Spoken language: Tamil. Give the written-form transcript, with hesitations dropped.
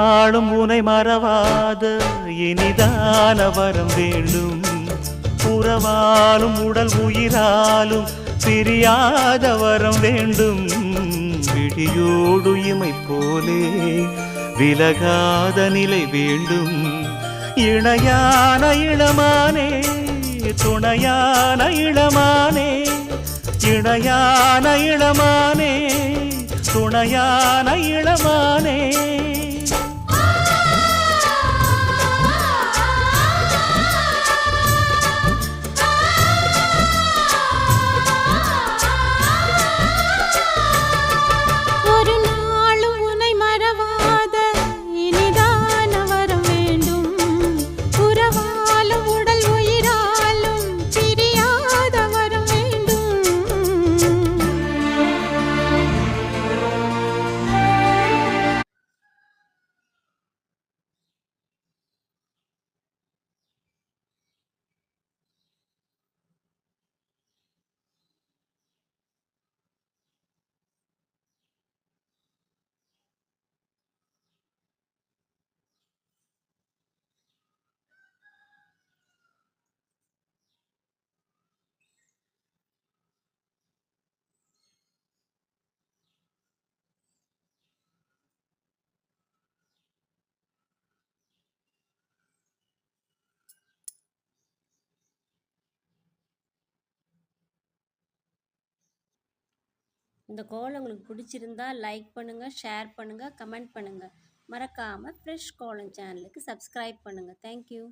நாளும் உனை மறவாத இனிதான வரம் வேண்டும். உறவாலும் உடல் உயிராலும் பிரியாத வரம் வேண்டும். விழியோடு இமை போலே விலகாத நிலை வேண்டும். இணையான இளமானே துணையான இளமானே, இணையான இளமானே துணையான இளமானே. இந்த கோலம் உங்களுக்கு பிடிச்சிருந்தா லைக் பண்ணுங்கள், ஷேர் பண்ணுங்கள், கமெண்ட் பண்ணுங்கள். மறக்காமல் ஃப்ரெஷ் கோலம் சேனலுக்கு சப்ஸ்கிரைப் பண்ணுங்கள். தேங்க்யூ.